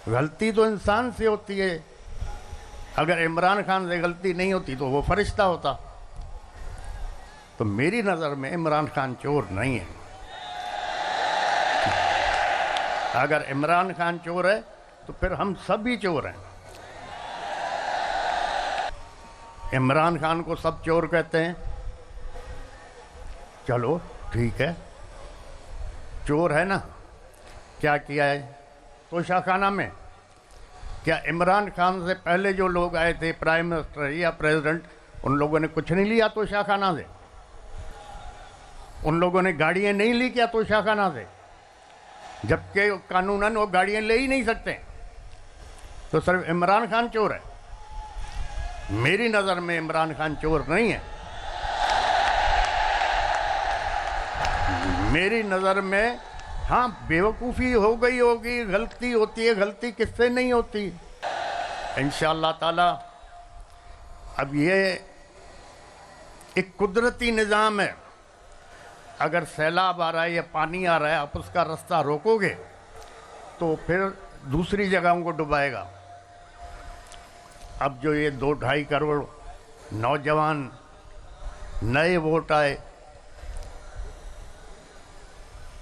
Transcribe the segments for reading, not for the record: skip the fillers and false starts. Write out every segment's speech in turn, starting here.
गलती तो इंसान से होती है। अगर इमरान खान से गलती नहीं होती तो वो फरिश्ता होता। तो मेरी नज़र में इमरान खान चोर नहीं है। अगर इमरान खान चोर है तो फिर हम सभी चोर हैं। इमरान खान को सब चोर कहते हैं, चलो ठीक है, चोर है ना। क्या किया है तोशाखाना में? क्या इमरान खान से पहले जो लोग आए थे, प्राइम मिनिस्टर या प्रेसिडेंट, उन लोगों ने कुछ नहीं लिया तोशाखाना से? उन लोगों ने गाड़ियां नहीं ली क्या तोशाखाना से? जबकि कानूनन वो गाड़ियां ले ही नहीं सकते। तो सिर्फ इमरान खान चोर है? मेरी नज़र में इमरान खान चोर नहीं है। मेरी नज़र में हाँ, बेवकूफ़ी हो गई होगी, गलती होती है, गलती किससे नहीं होती। इंशाअल्लाह ताला अब ये एक कुदरती निज़ाम है। अगर सैलाब आ रहा है या पानी आ रहा है, आप उसका रास्ता रोकोगे तो फिर दूसरी जगहों को डुबाएगा। अब जो ये 2-2.5 करोड़ नौजवान नए वोट आए,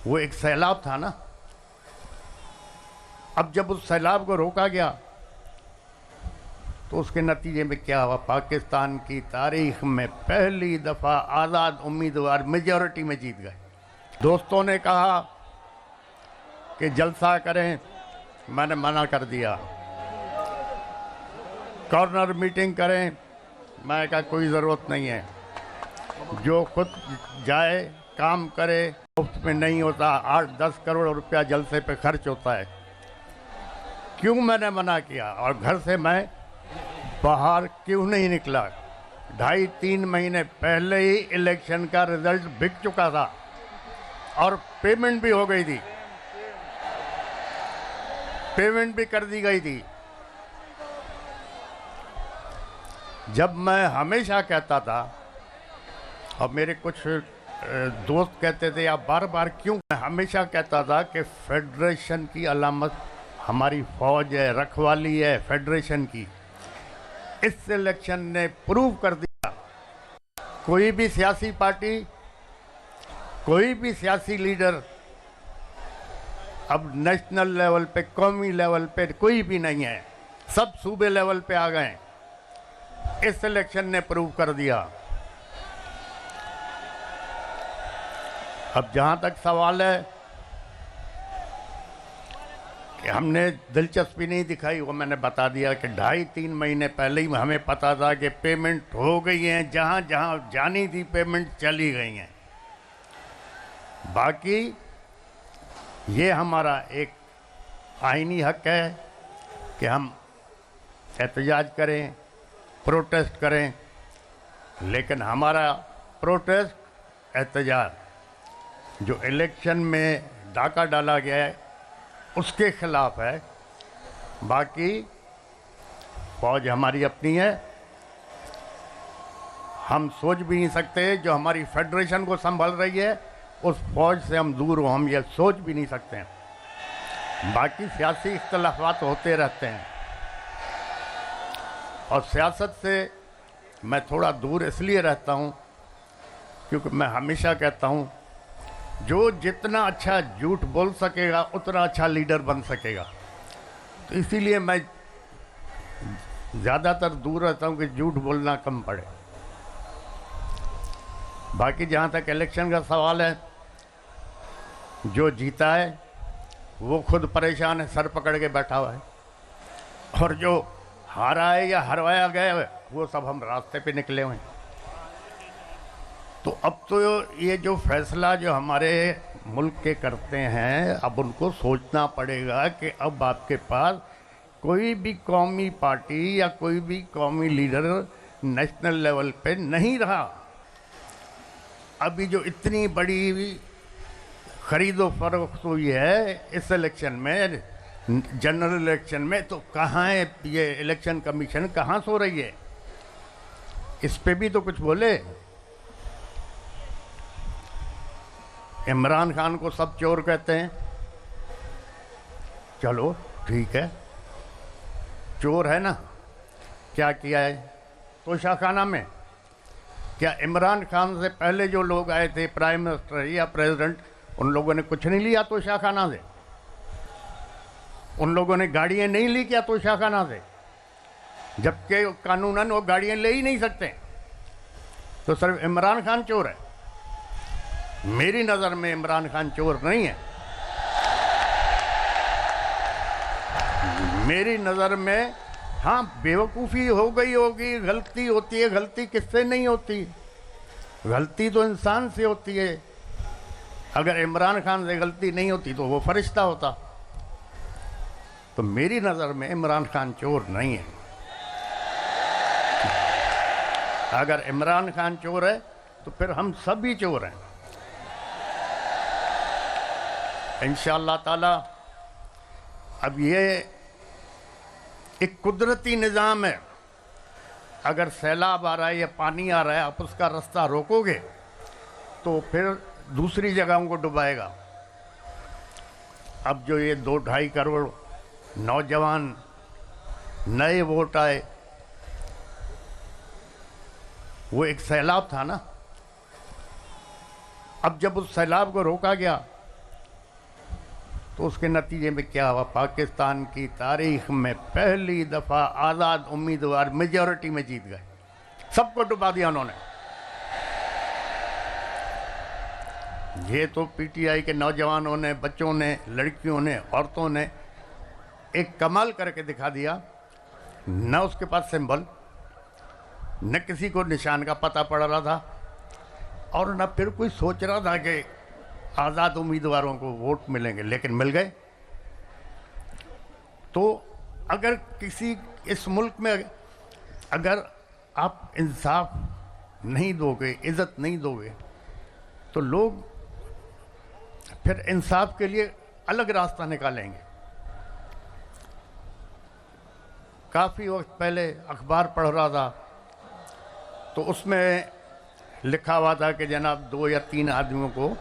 वो एक सैलाब था ना। अब जब उस सैलाब को रोका गया तो उसके नतीजे में क्या हुआ? पाकिस्तान की तारीख में पहली दफ़ा आज़ाद उम्मीदवार मेजॉरिटी में जीत गए। दोस्तों ने कहा कि जलसा करें, मैंने मना कर दिया। कॉर्नर मीटिंग करें, मैं कहा कोई ज़रूरत नहीं है। जो खुद जाए काम करे, मुफ्त में नहीं होता। 8-10 करोड़ रुपया जलसे पे खर्च होता है। क्यों मैंने मना किया? और घर से मैं बाहर क्यों नहीं निकला? 2.5-3 महीने पहले ही इलेक्शन का रिजल्ट बिक चुका था और पेमेंट भी हो गई थी, पेमेंट भी कर दी गई थी। जब मैं हमेशा कहता था, और मेरे कुछ दोस्त कहते थे आप बार बार क्यों, मैं हमेशा कहता था कि फेडरेशन की अलामत हमारी फौज है, रखवाली है फेडरेशन की। इस इलेक्शन ने प्रूव कर दिया, कोई भी सियासी पार्टी, कोई भी सियासी लीडर अब नेशनल लेवल पे, कौमी लेवल पे कोई भी नहीं है। सब सूबे लेवल पे आ गए। इस इलेक्शन ने प्रूव कर दिया। अब जहाँ तक सवाल है कि हमने दिलचस्पी नहीं दिखाई, वो मैंने बता दिया कि 2.5-3 महीने पहले ही हमें पता था कि पेमेंट हो गई है। जहाँ जहाँ जानी थी पेमेंट चली गई हैं। बाकी ये हमारा एक आईनी हक है कि हम एहतजाज करें, प्रोटेस्ट करें, लेकिन हमारा प्रोटेस्ट, एहतजाज जो इलेक्शन में डाका डाला गया है उसके खिलाफ है। बाकी फौज हमारी अपनी है। हम सोच भी नहीं सकते जो हमारी फेडरेशन को संभाल रही है उस फौज से हम दूर हो, हम ये सोच भी नहीं सकते हैं। बाकी सियासी इख्तलाफात होते रहते हैं और सियासत से मैं थोड़ा दूर इसलिए रहता हूँ क्योंकि मैं हमेशा कहता हूँ जो जितना अच्छा झूठ बोल सकेगा उतना अच्छा लीडर बन सकेगा। तो इसीलिए मैं ज़्यादातर दूर रहता हूँ कि झूठ बोलना कम पड़े। बाकी जहाँ तक इलेक्शन का सवाल है, जो जीता है वो खुद परेशान है, सर पकड़ के बैठा हुआ है, और जो हारा है या हरवाया गया है वो सब हम रास्ते पे निकले हुए हैं। तो अब तो ये जो फैसला जो हमारे मुल्क के करते हैं, अब उनको सोचना पड़ेगा कि अब आपके पास कोई भी कौमी पार्टी या कोई भी कौमी लीडर नेशनल लेवल पे नहीं रहा। अभी जो इतनी बड़ी खरीदो फरोख्त हुई है इस इलेक्शन में, जनरल इलेक्शन में, तो कहाँ है ये इलेक्शन कमीशन, कहाँ सो रही है? इस पे भी तो कुछ बोले। इमरान खान को सब चोर कहते हैं, चलो ठीक है, चोर है ना, क्या किया है तोशाखाना में? क्या इमरान खान से पहले जो लोग आए थे, प्राइम मिनिस्टर या प्रेसिडेंट, उन लोगों ने कुछ नहीं लिया तोशाखाना से? उन लोगों ने गाड़ियाँ नहीं ली क्या तोशाखाना से? जबकि कानूनन वो गाड़ियाँ ले ही नहीं सकते। तो सिर्फ इमरान खान चोर है? मेरी नज़र में इमरान खान चोर नहीं है। मेरी नज़र में हाँ, बेवकूफ़ी हो गई होगी, गलती होती है। गलती किससे नहीं होती? गलती तो इंसान से होती है। अगर इमरान खान से गलती नहीं होती तो वो फरिश्ता होता। तो मेरी नज़र में इमरान खान चोर नहीं है। अगर इमरान खान चोर है तो फिर हम सभी चोर हैं। इंशाअल्लाह ताला अब ये एक कुदरती निज़ाम है। अगर सैलाब आ रहा है या पानी आ रहा है, आप उसका रास्ता रोकोगे तो फिर दूसरी जगहों को डुबाएगा। अब जो ये 2-2.5 करोड़ नौजवान नए वोट आए, वो एक सैलाब था ना। अब जब उस सैलाब को रोका गया तो उसके नतीजे में क्या हुआ? पाकिस्तान की तारीख में पहली दफ़ा आज़ाद उम्मीदवार मेजॉरिटी में जीत गए। सबको डुबा दिया उन्होंने। ये तो पीटीआई के नौजवानों ने, बच्चों ने, लड़कियों ने, औरतों ने एक कमाल करके दिखा दिया। न उसके पास सिंबल, न किसी को निशान का पता पड़ रहा था, और न फिर कोई सोच रहा था कि आज़ाद उम्मीदवारों को वोट मिलेंगे, लेकिन मिल गए। तो अगर किसी इस मुल्क में अगर आप इंसाफ नहीं दोगे, इज़्ज़त नहीं दोगे, तो लोग फिर इंसाफ के लिए अलग रास्ता निकालेंगे। काफ़ी वक्त पहले अखबार पढ़ रहा था तो उसमें लिखा हुआ था कि जनाब 2 या 3 आदमियों को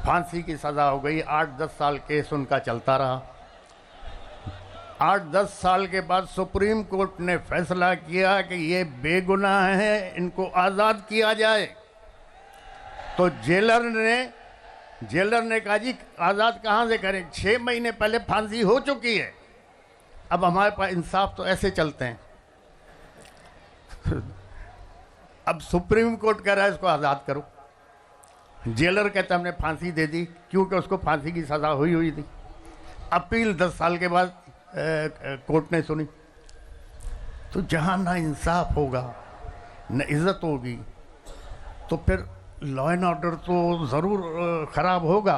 फांसी की सज़ा हो गई। 8-10 साल केस उनका चलता रहा। 8-10 साल के बाद सुप्रीम कोर्ट ने फैसला किया कि ये बेगुनाह हैं, इनको आज़ाद किया जाए। तो जेलर ने कहा जी आज़ाद कहाँ से करें, 6 महीने पहले फांसी हो चुकी है। अब हमारे पास इंसाफ तो ऐसे चलते हैं। अब सुप्रीम कोर्ट कह रहा है इसको आज़ाद करो। जेलर कहता हमने फांसी दे दी क्योंकि उसको फांसी की सज़ा हुई थी। अपील 10 साल के बाद कोर्ट ने सुनी। तो जहाँ ना इंसाफ होगा, न इज़्ज़त होगी, तो फिर लॉ एंड ऑर्डर तो ज़रूर ख़राब होगा।